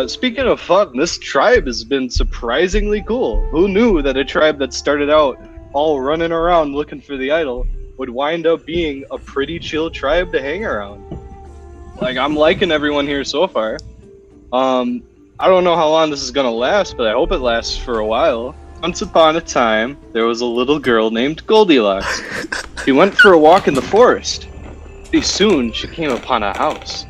Speaking of fun, this tribe has been surprisingly cool. Who knew that a tribe that started out all running around looking for the idol would wind up being a pretty chill tribe to hang around? Like, I'm liking everyone here so far. I don't know how long this is gonna last, but I hope it lasts for a while. Once upon a time, there was a little girl named Goldilocks. She went for a walk in the forest. Pretty soon, she came upon a house.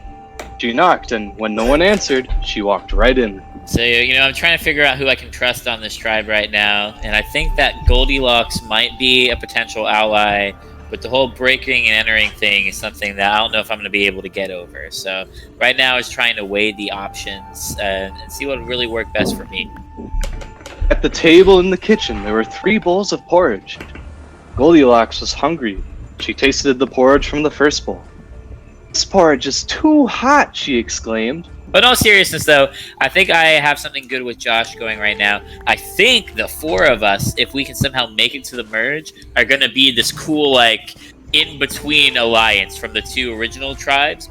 She knocked, and when no one answered, she walked right in. So, I'm trying to figure out who I can trust on this tribe right now, and I think that Goldilocks might be a potential ally, but the whole breaking and entering thing is something that I don't know if I'm going to be able to get over. So, right now is trying to weigh the options and see what would really work best for me. At the table in the kitchen, there were 3 bowls of porridge. Goldilocks was hungry. She tasted the porridge from the first bowl. "This porridge is too hot," she exclaimed. But in all seriousness, though, I think I have something good with Josh going right now. I think the 4 of us, if we can somehow make it to the merge, are going to be this cool, in-between alliance from the 2 original tribes.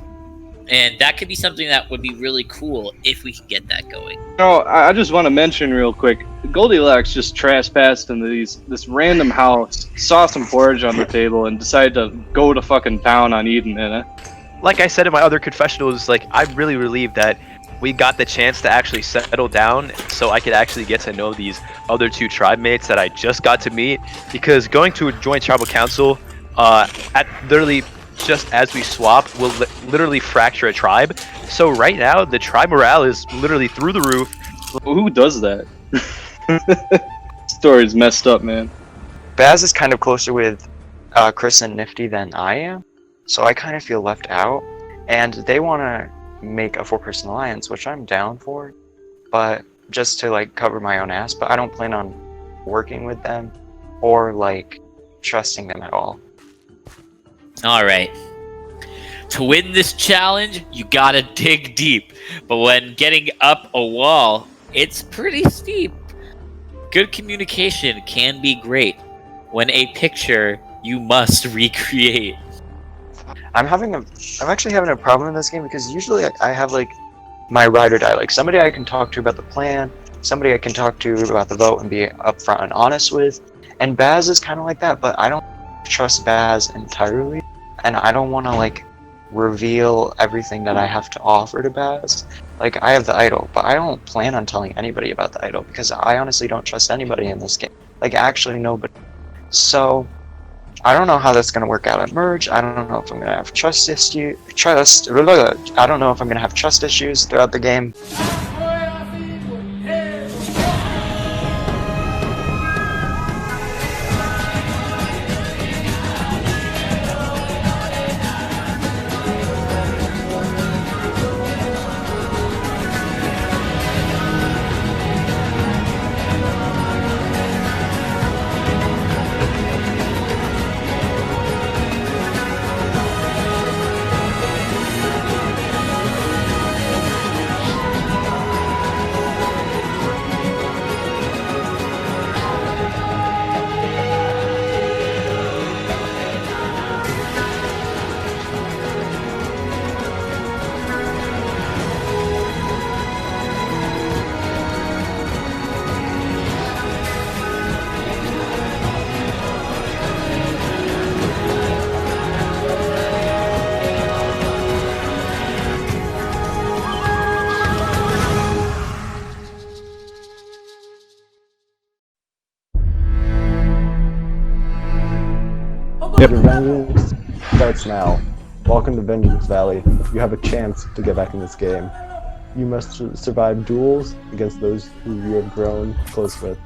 And that could be something that would be really cool if we can get that going. I just want to mention real quick, Goldilocks just trespassed into this random house, saw some porridge on the table, and decided to go to fucking town on eating it. Like I said in my other confessionals, I'm really relieved that we got the chance to actually settle down so I could actually get to know these other 2 tribe mates that I just got to meet, because going to a joint tribal council at literally just as we swap will literally fracture a tribe. So right now the tribe morale is literally through the roof. Who does that? Story's messed up, man. Baz is kind of closer with Chris and Nifty than I am, so I kind of feel left out, and they want to make a 4-person alliance, which I'm down for, but just to cover my own ass. But I don't plan on working with them or trusting them at all. Alright. To win this challenge, you gotta dig deep, but when getting up a wall, it's pretty steep. Good communication can be great. When a picture, you must recreate. I'm actually having a problem in this game because usually I have my ride or die, somebody I can talk to about the plan, somebody I can talk to about the vote and be upfront and honest with, and Baz is kind of like that, but I don't trust Baz entirely, and I don't want to reveal everything that I have to offer to Baz. I have the idol, but I don't plan on telling anybody about the idol because I honestly don't trust anybody in this game. Actually nobody. So I don't know how that's going to work out at merge. I don't know if I'm going to have trust issues. I don't know if I'm going to have trust issues throughout the game. Vengeance starts now. Welcome to Vengeance Valley. You have a chance to get back in this game. You must survive duels against those who you have grown close with,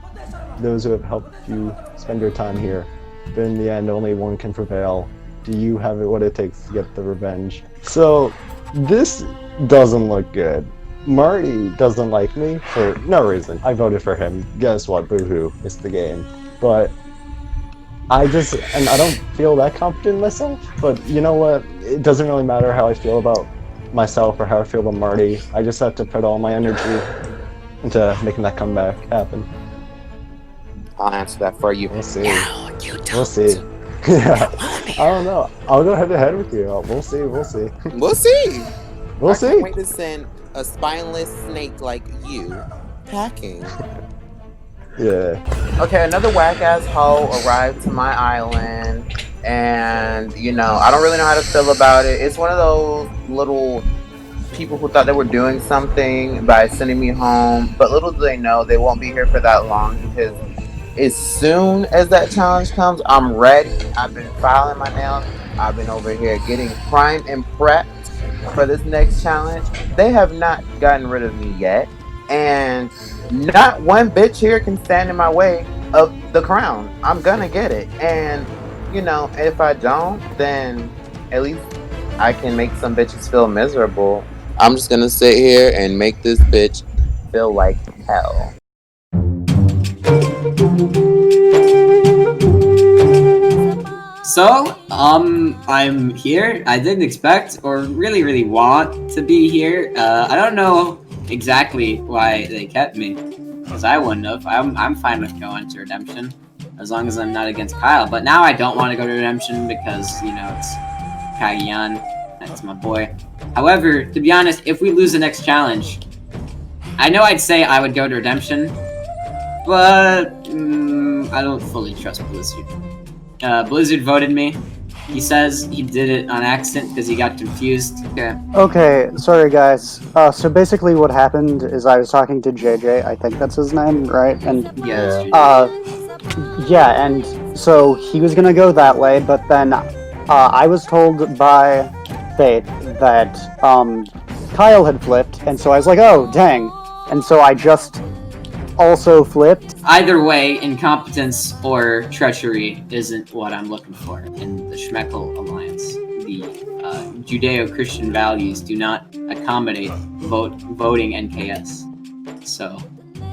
those who have helped you spend your time here. But in the end, only one can prevail. Do you have what it takes to get the revenge? So, this doesn't look good. Marty doesn't like me for no reason. I voted for him. Guess what? Boo-hoo. It's the game. But I don't feel that confident in myself, but you know what? It doesn't really matter how I feel about myself or how I feel about Marty. I just have to put all my energy into making that comeback happen. I'll answer that for you. We'll see. No, you don't. We'll see. Yeah. I don't know. I'll go head to head with you. We'll see. We'll see. We'll I see. can't wait to send a spineless snake like you hacking. Yeah. Okay, another whack-ass hoe arrived to my island, and, you know, I don't really know how to feel about it. It's one of those little people who thought they were doing something by sending me home, but little do they know they won't be here for that long, because as soon as that challenge comes, I'm ready. I've been filing my nails. I've been over here getting primed and prepped for this next challenge. They have not gotten rid of me yet, and not one bitch here can stand in my way of the crown. I'm gonna get it, and you know, if I don't, then at least I can make some bitches feel miserable. I'm just gonna sit here and make this bitch feel like hell. So, I'm here. I didn't expect or really want to be here. I don't know exactly why they kept me, because I wouldn't have. I'm fine with going to Redemption, as long as I'm not against Kyle. But now I don't want to go to Redemption because, you know, it's Cagayan. That's my boy. However, to be honest, if we lose the next challenge, I know I'd say I would go to Redemption, but I don't fully trust Blizzard. Blizzard voted me. He says he did it on accident because he got confused. Okay, sorry guys. So basically what happened is I was talking to JJ, I think that's his name, right? And Yeah. yeah, and so he was gonna go that way, but then I was told by Faith that Kyle had flipped, and so I was like, oh, dang. And so I just also flipped. Either way, incompetence or treachery isn't what I'm looking for in the Schmeckel Alliance. The Judeo-Christian values do not accommodate voting NKS. So,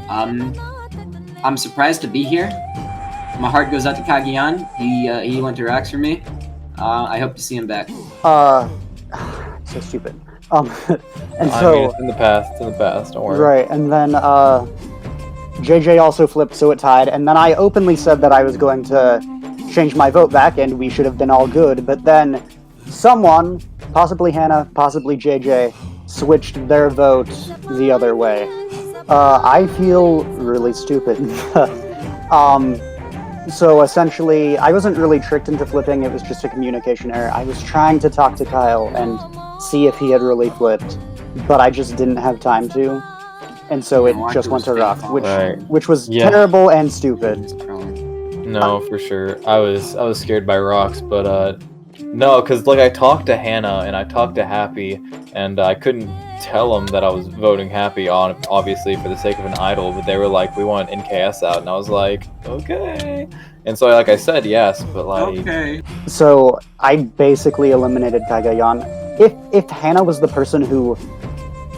I'm surprised to be here. My heart goes out to Cagayan. He went to rocks for me. I hope to see him back. So stupid. And so, I mean, it's in the past, don't worry. right, and then, JJ also flipped, so it tied, and then I openly said that I was going to change my vote back, and we should have been all good, but then someone, possibly Hannah, possibly JJ, switched their vote the other way. I feel really stupid. So essentially, I wasn't really tricked into flipping, it was just a communication error. I was trying to talk to Kyle and see if he had really flipped, but I just didn't have time to. And so it just went to rock, which was terrible and stupid. No, for sure. I was scared by rocks, but no, because like I talked to Hannah and I talked to Happy, and I couldn't tell them that I was voting Happy on, obviously for the sake of an idol, but they were like, we want NKS out, and I was like, okay. And so like I said yes, but like okay. So I basically eliminated Cagayan. If Hannah was the person who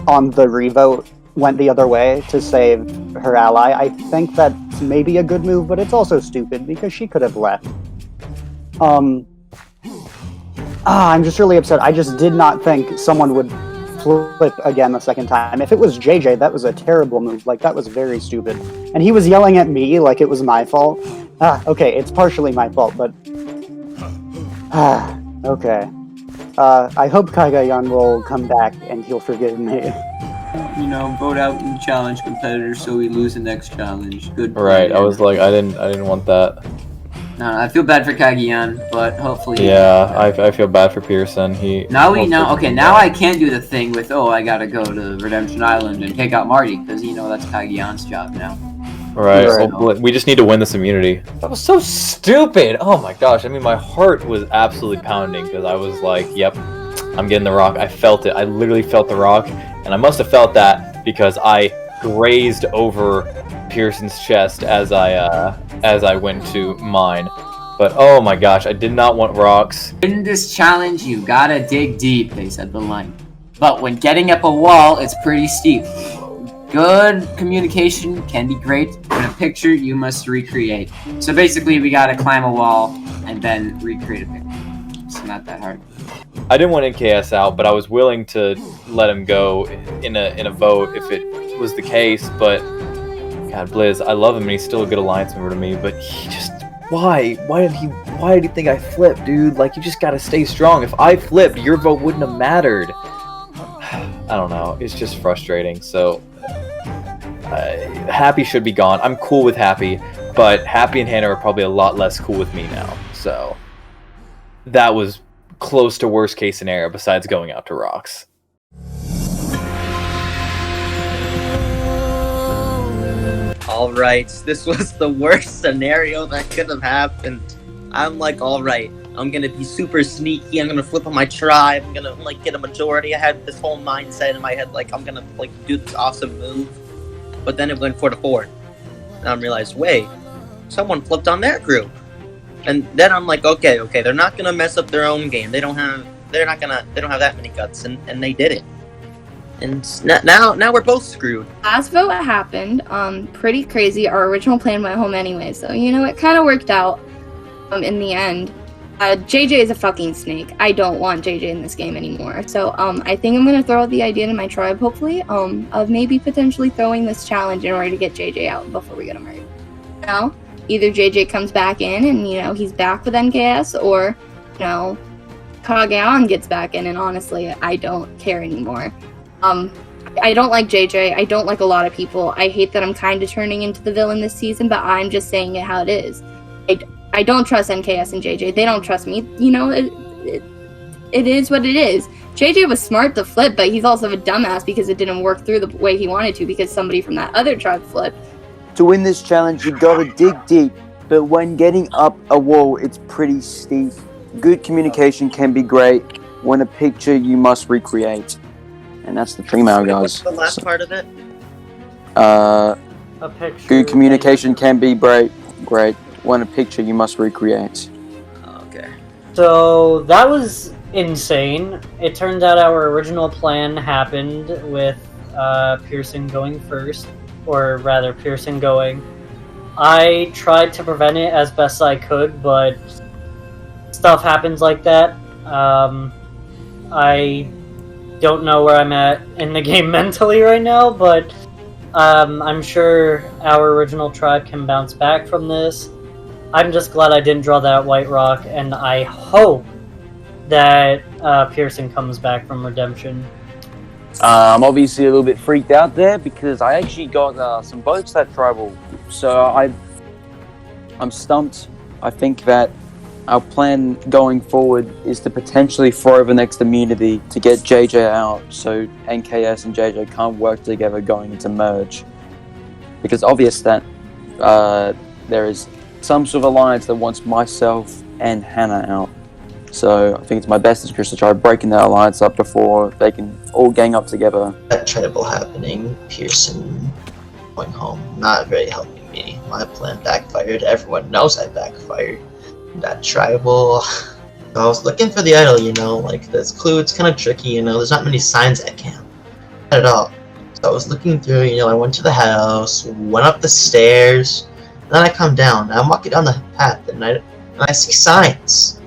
on the revote went the other way to save her ally, I think that's maybe a good move, but it's also stupid because she could have left. I'm just really upset. I just did not think someone would flip again the second time. If it was JJ, that was a terrible move. Like, that was very stupid. And he was yelling at me like it was my fault. Okay, it's partially my fault, but... okay. I hope Cagayan will come back and he'll forgive me. You know, vote out and challenge competitors so we lose the next challenge. Good. Right, I was like, I didn't want that. No, I feel bad for Cagayan, but hopefully... Yeah, I feel bad for Pierson. Now I can't do the thing with, oh, I gotta go to Redemption Island and take out Marti, because, you know, that's Cagayan's job now. Right, well, we just need to win this immunity. That was so stupid! Oh my gosh, I mean, my heart was absolutely pounding, because I was like, yep, I'm getting the rock. I felt it. I literally felt the rock, and I must have felt that because I grazed over Pierson's chest as I went to mine. But oh my gosh, I did not want rocks. In this challenge, you gotta dig deep, they said the line. But when getting up a wall, it's pretty steep. Good communication can be great. In a picture, you must recreate. So basically, we gotta climb a wall and then recreate a picture. It's not that hard. I didn't want NKS out, but I was willing to let him go in a vote if it was the case. But God, Blizz, I love him and he's still a good alliance member to me. But he just why did he think I flipped, dude? Like, you just gotta stay strong. If I flipped, your vote wouldn't have mattered. I don't know. It's just frustrating. So Happy should be gone. I'm cool with Happy, but Happy and Hannah are probably a lot less cool with me now. So that was close to worst case scenario besides going out to Rocks. Alright, this was the worst scenario that could have happened. I'm like, alright, I'm gonna be super sneaky, I'm gonna flip on my tribe, I'm gonna like get a majority. I had this whole mindset in my head, like I'm gonna like do this awesome move. But then it went 4-4. And I realized, wait, someone flipped on their group. And then I'm like, okay, they're not gonna mess up their own game. They don't have that many guts, and they did it. And now we're both screwed. Last vote happened, pretty crazy. Our original plan went home anyway, so it kind of worked out in the end. JJ is a fucking snake. I don't want JJ in this game anymore. So I think I'm gonna throw out the idea to my tribe, hopefully, of maybe potentially throwing this challenge in order to get JJ out before we get him right. Now, either JJ comes back in and he's back with NKS, or Cagayan gets back in, and honestly, I don't care anymore. I don't like JJ. I don't like a lot of people. I hate that I'm kind of turning into the villain this season, but I'm just saying it how it is. I don't trust NKS and JJ. They don't trust me. It is what it is. JJ was smart to flip, but he's also a dumbass because it didn't work through the way he wanted to because somebody from that other tribe flipped. To win this challenge, you gotta dig deep, but when getting up a wall, it's pretty steep. Good communication can be great. When a picture, you must recreate. And that's the female, guys. What's the last part of it? A picture. Good communication can be great. When a picture, you must recreate. Okay. So that was insane. It turns out our original plan happened with Pierson going first, or rather Pierson going. I tried to prevent it as best I could, but stuff happens like that. I don't know where I'm at in the game mentally right now, but I'm sure our original tribe can bounce back from this. I'm just glad I didn't draw that white rock, and I hope that Pierson comes back from redemption. I'm obviously a little bit freaked out there because I actually got some votes that tribal, so I'm stumped. I think that our plan going forward is to potentially throw over next immunity to get JJ out, so NKS and JJ can't work together going into merge. Because obvious that there is some sort of alliance that wants myself and Hannah out. So I think it's my best interest to try breaking that alliance up before they can all gang up together. That tribal happening, Pierson going home, not very helping me. My plan backfired. Everyone knows I backfired. That tribal. I was looking for the idol, like this clue. It's kind of tricky, there's not many signs at camp at all. So I was looking through, I went to the house, went up the stairs, and then I come down. I'm walking down the path, and I see signs.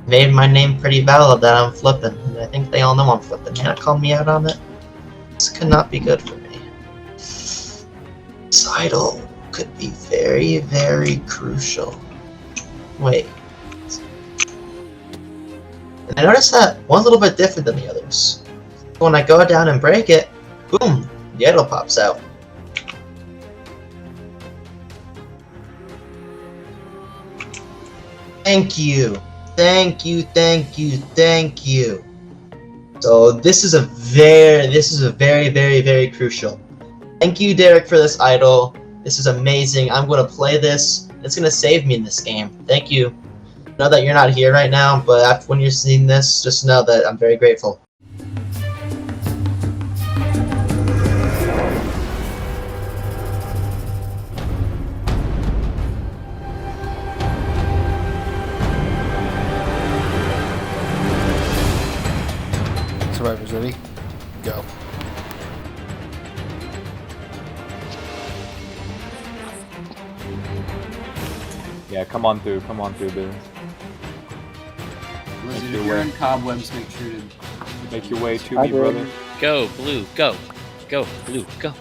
Made my name pretty valid that I'm flipping, and I think they all know I'm flipping. Can't call me out on it. This could not be good for me. This idol could be very, very crucial. Wait. And I noticed that one's a little bit different than the others. When I go down and break it, boom, the idol pops out. Thank you. Thank you. So this is a very, very, very crucial. Thank you, Derik, for this idol. This is amazing. I'm going to play this. It's going to save me in this game. Thank you. I know that you're not here right now, but after when you're seeing this, just know that I'm very grateful. Survivors ready? Go. Yeah, come on through, Biz. Blizzard, if you're in cobwebs, make sure to make your way to me, brother. Go, blue, go. Go, blue, go.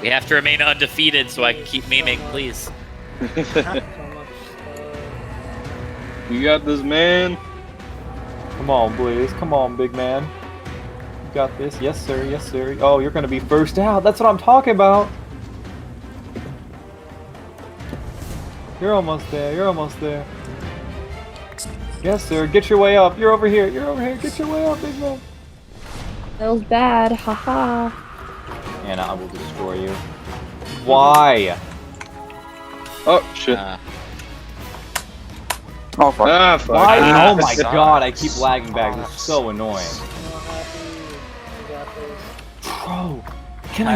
We have to remain undefeated so I can keep memeing, please. You got this, man. Come on, Blaze. Come on, big man. You got this. Yes, sir. Yes, sir. Oh, you're gonna be first out. That's what I'm talking about. You're almost there. You're almost there. Yes, sir. Get your way up. You're over here. You're over here. Get your way up, big man. Feels bad. Haha. Anna, I will destroy you. Why? Oh shit. Oh fuck. Ah, fuck. Why? Ah, Oh my god, I keep lagging back. This is so annoying. Bro, can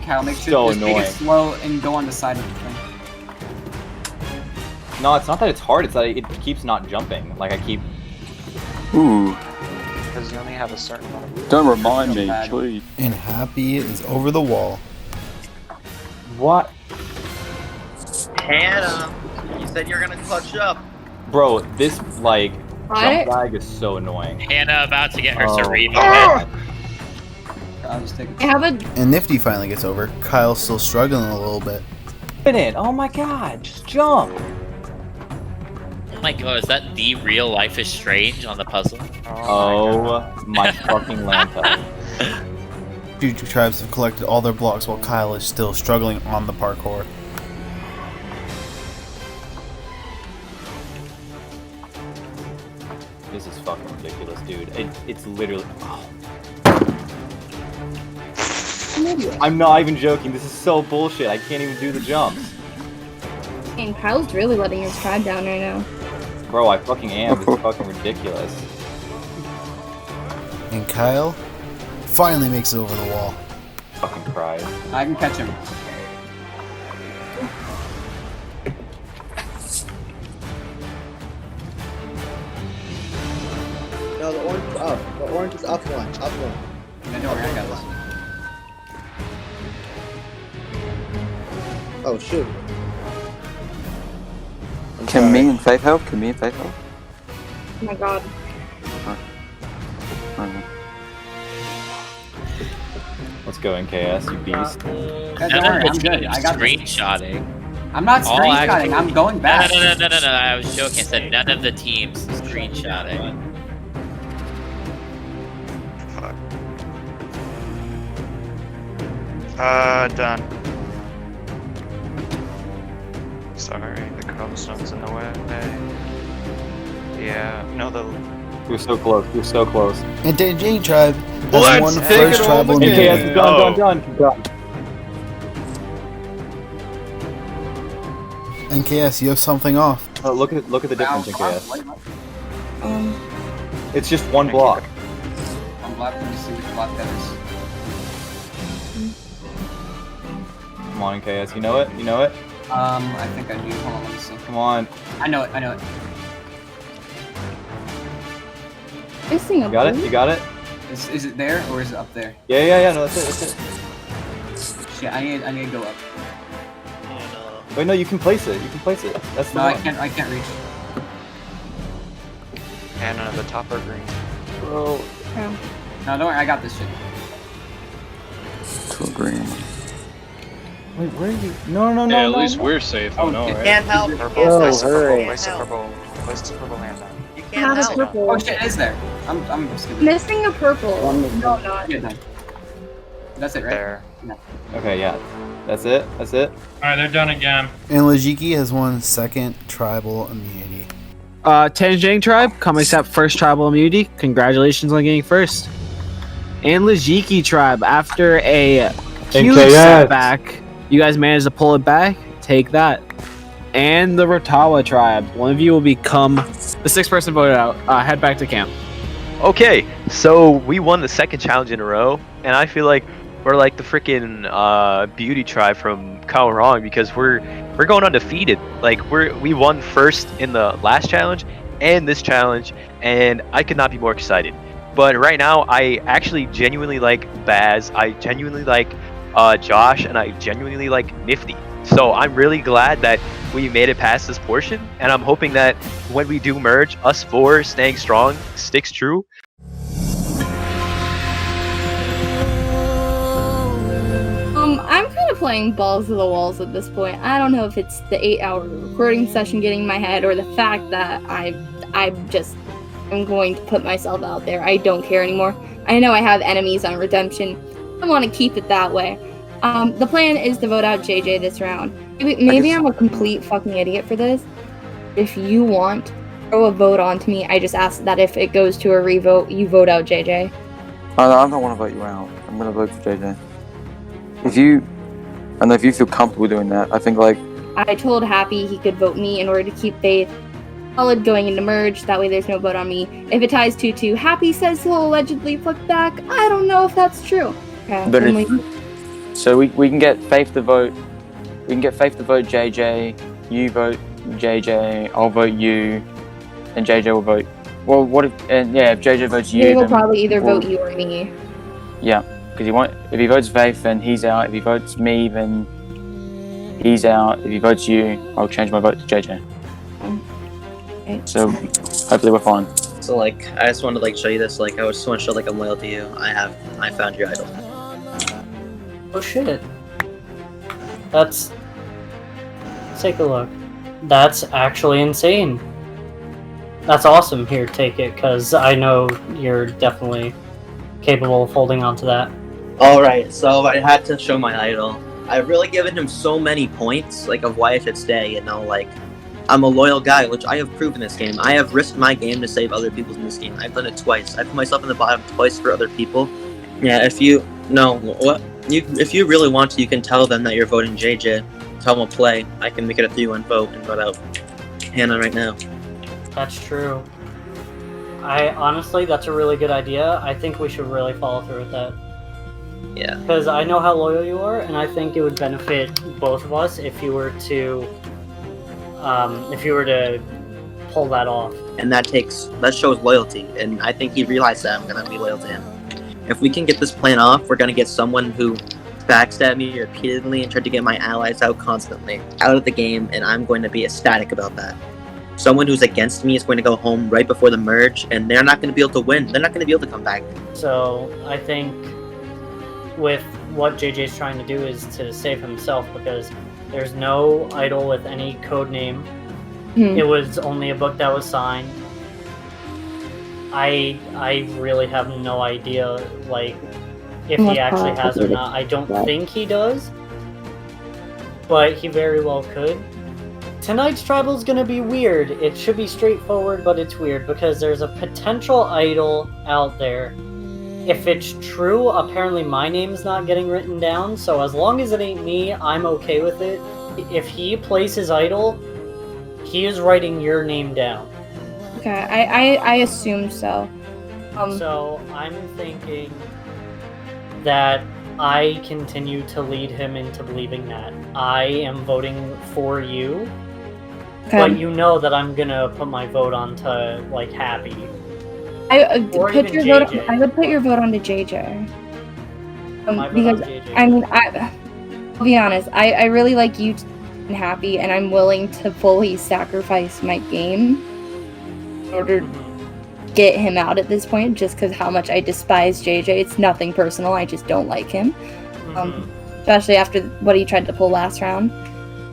Kyle, make sure So just take annoying. it slow and go on the side of the thing. No, it's not that it's hard, it's that it keeps not jumping. Like, I keep... Ooh. Because you only have a certain amount of room. Don't remind me, please. And Happy is over the wall. What? Hannah, you said you're gonna clutch up. Bro, this, like, What? jump lag is so annoying. Hannah about to get her Oh. cerebral Ah! hit. I'll just take I have a. And Nifty finally gets over. Kyle's still struggling a little bit. It. Oh my god, just jump. Oh my god, is that the real LifeIsStrange on the puzzle? Oh my fucking lanta. Two tribes have collected all their blocks while Kyle is still struggling on the parkour. This is fucking ridiculous, dude. It's literally... Oh. I'm not even joking, this is so bullshit. I can't even do the jumps. And Kyle's really letting his tribe down right now. Bro, I fucking am. This is fucking ridiculous. And Kyle finally makes it over the wall. Fucking cry. I can catch him. No, the orange is up. The orange is up one. Up one. Yeah, don't worry, I got this. Oh shoot. Can me and Faith help? Can me and Faith help? Oh my god. Let's go, NKS, you beast. Don't worry, I'm good. I got this. Screenshotting. I'm not All screenshotting, active- I'm going back. No, I was joking. I said none of the teams screenshotting. Done. Sorry, the cobblestone's in the way. Yeah, no, the... We're so close, we're so close. And NcJJ tribe has Let's won take first it tribal all immunity. NKS, done. NKS, you have something off. Oh, look at the difference, NKS. Um. It's just one block. I'm glad to see which block that is. Come on, NKS, you know it? You know it? I think I do. Hold on, let me see. Come on. I know it. Missing a You got it? You got it? Is it there or is it up there? Yeah, no, that's it. Shit, I need to go up. Wait, no, you can place it. That's the No, one. I can't reach. Hannah, the top are green. Bro. Oh. No, don't worry, I got this shit. To green. Wait, where are you? No. Yeah, at least we're safe. Oh, no, right? Can't help. Purple, Can't place help. the purple, Can't place the help. purple, place the purple hand down. You Have can't a help. purple. Oh shit, it is there. I'm skipping. Missing a purple. No, not. Yeah, no. That's it, right? There. No. Okay, yeah. That's it. Alright, they're done again. And NcJJ has won second tribal immunity. NcJJ tribe, come accept first tribal immunity. Congratulations on getting first. And NcJJ tribe, after a huge NKS. setback, you guys managed to pull it back. Take that. And the Rotawa tribe, one of you will become the sixth person voted out. Head back to camp. Okay, so we won the second challenge in a row, and I feel like we're like the freaking beauty tribe from Kyle Wrong because we're going undefeated. Like we won first in the last challenge and this challenge, and I could not be more excited. But right now, I actually genuinely like Baz, I genuinely like Josh, and I genuinely like Nifty. So I'm really glad that we made it past this portion, and I'm hoping that when we do merge, us four staying strong sticks true. I'm kind of playing balls to the walls at this point. I don't know if it's the 8-hour recording session getting in my head or the fact that I'm just I'm going to put myself out there. I don't care anymore. I know I have enemies on Redemption. I want to keep it that way. The plan is to vote out JJ this round. Maybe I'm a complete fucking idiot for this. If you want, throw a vote onto me. I just ask that if it goes to a revote, you vote out JJ. I don't want to vote you out. I'm going to vote for JJ. If you feel comfortable doing that, I think like... I told Happy he could vote me in order to keep Faith solid going into merge. That way there's no vote on me. If it ties 2-2, Happy says he'll allegedly flip back. I don't know if that's true. Okay, but so we can get Faith to vote. We can get Faith to vote JJ. You vote JJ. I'll vote you, and JJ will vote. Well, what if? And yeah, if JJ votes you, he will probably either vote you or me. Yeah, because if he votes Faith, then he's out. If he votes me, then he's out. If he votes you, I'll change my vote to JJ. Okay. So hopefully we're fine. So like, I just wanted to like show you this. Like, I just want to show like I'm loyal to you. I found your idol. Oh shit. Let's take a look. That's actually insane. That's awesome. Here, take it, because I know you're definitely capable of holding on to that. Alright, so I had to show my idol. I've really given him so many points, like, of why I should stay, you know, like, I'm a loyal guy, which I have proven this game. I have risked my game to save other people's in this game. I've done it twice. I put myself in the bottom twice for other people. Yeah, if you really want to, you can tell them that you're voting JJ. Tell them to play. I can make it a 3-1 vote and vote out Hannah right now. That's true. Honestly, that's a really good idea. I think we should really follow through with that. Yeah. Because I know how loyal you are, and I think it would benefit both of us if you were to pull that off. And that shows loyalty, and I think he realized that I'm gonna be loyal to him. If we can get this plan off, we're gonna get someone who backstabbed me repeatedly and tried to get my allies out constantly out of the game, and I'm going to be ecstatic about that. Someone who's against me is going to go home right before the merge, and they're not going to be able to win. They're not going to be able to come back. So I think with what JJ's trying to do is to save himself, because there's no idol with any code name. It was only a book that was signed. I really have no idea, like, if he actually has or not. I don't think he does, but he very well could. Tonight's tribal is gonna be weird. It should be straightforward, but it's weird because there's a potential idol out there. If it's true, apparently my name's not getting written down, so as long as it ain't me, I'm okay with it. If he plays his idol, he is writing your name down. Okay, I assume so. So I'm thinking that I continue to lead him into believing that. I am voting for you, but you know that I'm gonna put my vote onto, like, Happy. I would put your vote onto JJ. Because JJ. I mean, I'll be honest. I really like you and Happy, and I'm willing to fully sacrifice my game in order to get him out at this point, just because how much I despise JJ. It's nothing personal. I just don't like him, especially after what he tried to pull last round.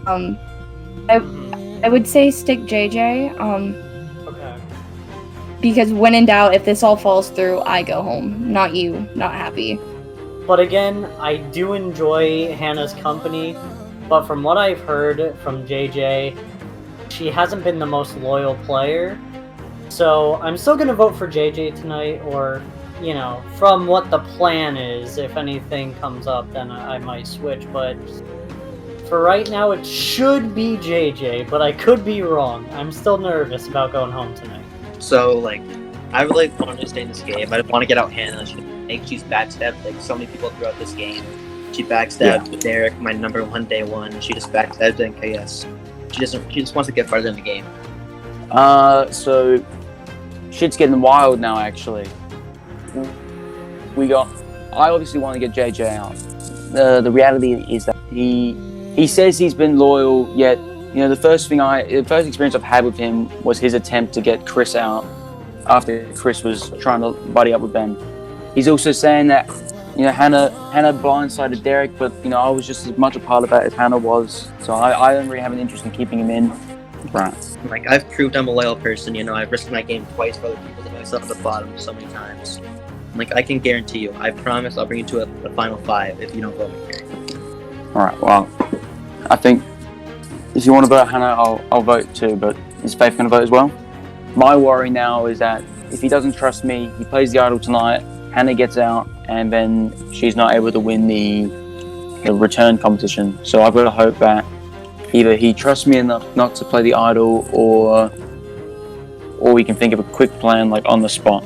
I would say stick JJ. Okay. Because when in doubt, if this all falls through, I go home, not you, not Happy. But again, I do enjoy Hannah's company, but from what I've heard from JJ, she hasn't been the most loyal player. So I'm still gonna vote for JJ tonight, or, you know, from what the plan is, if anything comes up, then I might switch, but for right now it should be JJ, but I could be wrong. I'm still nervous about going home tonight. So, like, I really want to stay in this game. I want to get out Hannah. She's backstabbed, like, so many people throughout this game. She backstabbed Derik, my number one day one. She just backstabbed NKS. She just wants to get farther in the game. So shit's getting wild now, actually. I obviously want to get JJ out. The reality is that he says he's been loyal, yet, you know, the first experience I've had with him was his attempt to get Chris out after Chris was trying to buddy up with Ben. He's also saying that, you know, Hannah blindsided Derik, but, you know, I was just as much a part of that as Hannah was, so I don't really have an interest in keeping him in. Right. Like, I've proved I'm a loyal person, you know, I've risked my game twice for other people to myself at the bottom so many times. Like, I can guarantee you, I promise I'll bring you to the final 5 if you don't vote me here. Alright, well, I think if you want to vote Hannah, I'll vote too, but is Faith going to vote as well? My worry now is that if he doesn't trust me, he plays the idol tonight, Hannah gets out, and then she's not able to win the return competition. So I've got to hope that either he trusts me enough not to play the idol, or we can think of a quick plan, like, on the spot.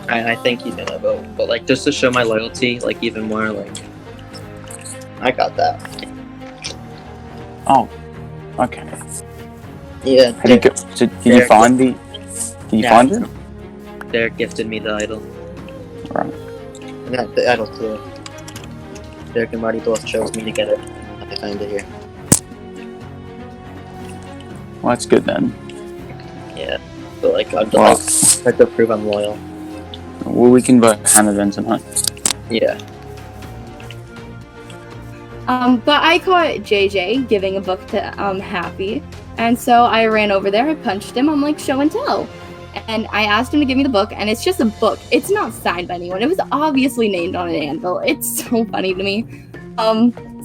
I think he's gonna vote, but like, just to show my loyalty, like, even more, like, I got that. Oh, okay. Yeah. Did you find it? Derek gifted me the idol. Right. And that, the idol too. Derek and Marty both chose me to get it. I found it here. Well, that's good then. Yeah, but like, I'd like to prove I'm loyal. Well, we can vote Hannah then tonight. Yeah. But I caught JJ giving a book to Happy, and so I ran over there, I punched him, I'm like, show and tell. And I asked him to give me the book, and it's just a book. It's not signed by anyone. It was obviously named on an anvil. It's so funny to me.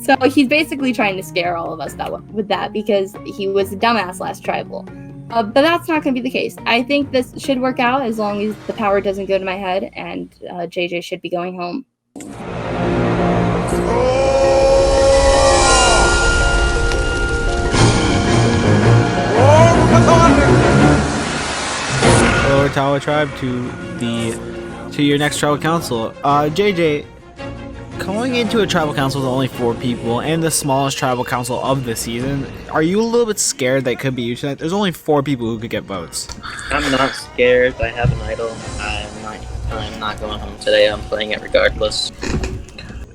So he's basically trying to scare all of us with that because he was a dumbass last tribal. But that's not going to be the case. I think this should work out as long as the power doesn't go to my head, and JJ should be going home. Hello, Tower Tribe, to your next tribal council. JJ, going into a tribal council with only 4 people and the smallest tribal council of the season, are you a little bit scared that it could be you tonight? There's only 4 people who could get votes. I'm not scared. I have an idol. I'm not going home today. I'm playing it regardless.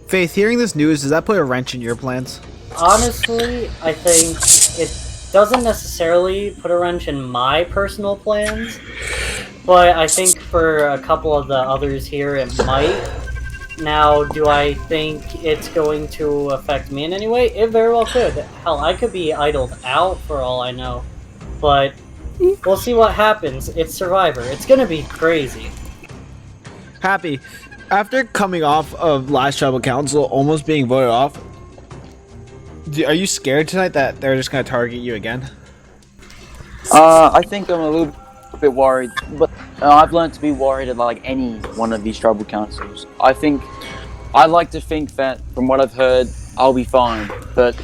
Faith, hearing this news, does that put a wrench in your plans? Honestly, I think it doesn't necessarily put a wrench in my personal plans, but I think for a couple of the others here it might. Now, do I think it's going to affect me in any way? It very well could. Hell, I could be idled out for all I know. But we'll see what happens. It's Survivor. It's gonna be crazy. Happy, after coming off of last tribal council almost being voted off, are you scared tonight that they're just gonna target you again? I think I'm a little bit worried, but I've learned to be worried at like any one of these tribal councils. I like to think that from what I've heard, I'll be fine, but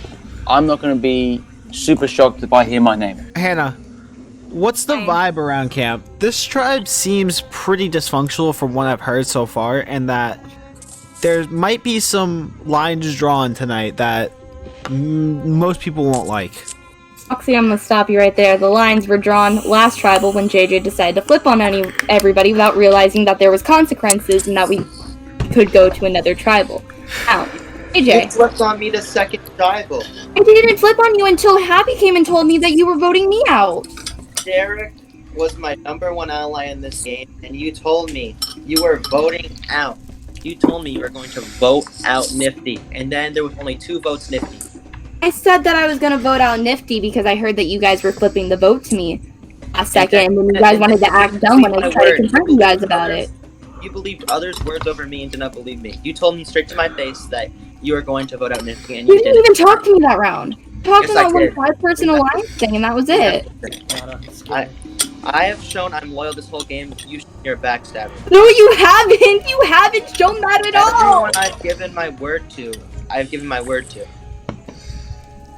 I'm not going to be super shocked if I hear my name. Hannah, what's the vibe around camp? This tribe seems pretty dysfunctional from what I've heard so far, and that there might be some lines drawn tonight that most people won't like. Foxy, I'm gonna stop you right there. The lines were drawn last tribal when JJ decided to flip on everybody without realizing that there was consequences and that we could go to another tribal. Now, JJ. You flipped on me the second tribal. I didn't flip on you until Happy came and told me that you were voting me out. Derek was my #1 ally in this game, and you told me you were voting out. You told me you were going to vote out Nifty, and then there was only 2 votes Nifty. I said that I was gonna vote out Nifty because I heard that you guys were flipping the vote to me last second, and then you guys wanted to act dumb when I tried to confront you guys about it. You believed others' words over me and did not believe me. You told me straight to my face that you were going to vote out Nifty, and You you didn't even talk to me that round. You talked Yes, I about one did. 5-person alliance thing, and that was it. I have shown I'm loyal this whole game. You you're a backstabber. No, you haven't. You haven't shown that at all. Everyone I've given my word to. I've given my word to.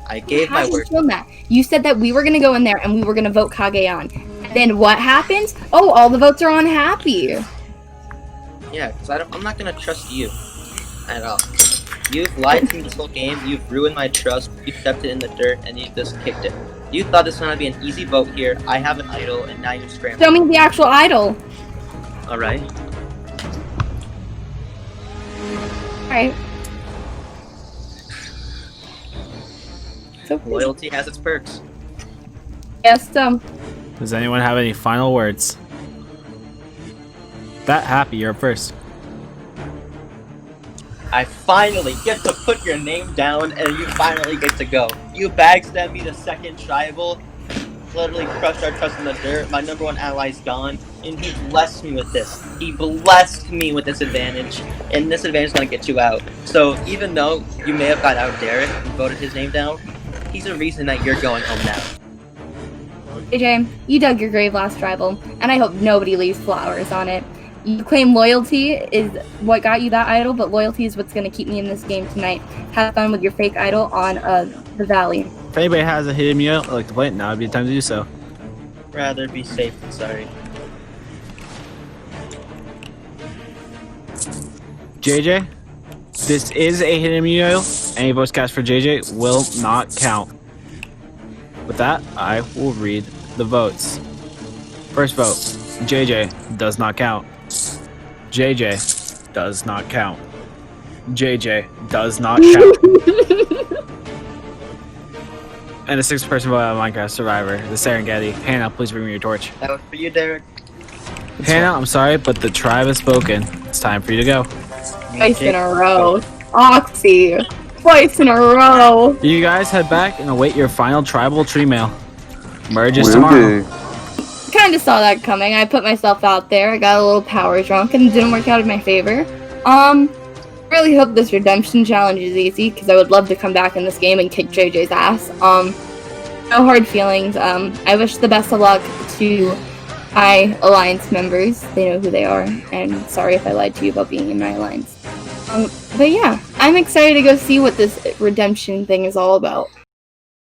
I gave my word. Shown that. You said that we were gonna go in there and we were gonna vote Cagayan. And then what happens? Oh, all the votes are on Happy. Yeah, because I'm not gonna trust you at all. You've lied to me this whole game. You've ruined my trust. You stepped it in the dirt and you just kicked it. You thought this was gonna be an easy vote here. I have an idol, and now you're scrambling. Show me the actual idol. All right. All right. Loyalty has its perks. Yes. Does anyone have any final words? That Happy, you're up first. I finally get to put your name down, and you finally get to go. You backstabbed me the second tribal. literally crushed our trust in the dirt. My number 1 ally's gone, and he blessed me with this. He blessed me with this advantage, and this advantage is gonna get you out. So even though you may have got out Derik and voted his name down, he's the reason that you're going home now. JJ, you dug your grave last tribal, and I hope nobody leaves flowers on it. You claim loyalty is what got you that idol, but loyalty is what's going to keep me in this game tonight. Have fun with your fake idol on the valley. If anybody has a hidden meal I'd like to play, now would be the time to do so. Rather be safe than sorry. JJ, this is a hidden meal. Any votes cast for JJ will not count. With that, I will read the votes. First vote, JJ does not count. JJ does not count. JJ does not count. And a 6th person vote on Minecraft Survivor The Serengeti. Hannah, please bring me your torch. That was for you, Derik. Hannah, I'm sorry, but the tribe has spoken. It's time for you to go. Twice in a row. Oxy. Twice in a row. You guys head back and await your final tribal tree mail. Merges tomorrow. Kind of saw that coming. I put myself out there. I got a little power drunk and it didn't work out in my favor. Really hope this redemption challenge is easy because I would love to come back in this game and kick JJ's ass. No hard feelings. I wish the best of luck to my alliance members. They know who they are, and sorry if I lied to you about being in my alliance. But yeah, I'm excited to go see what this redemption thing is all about.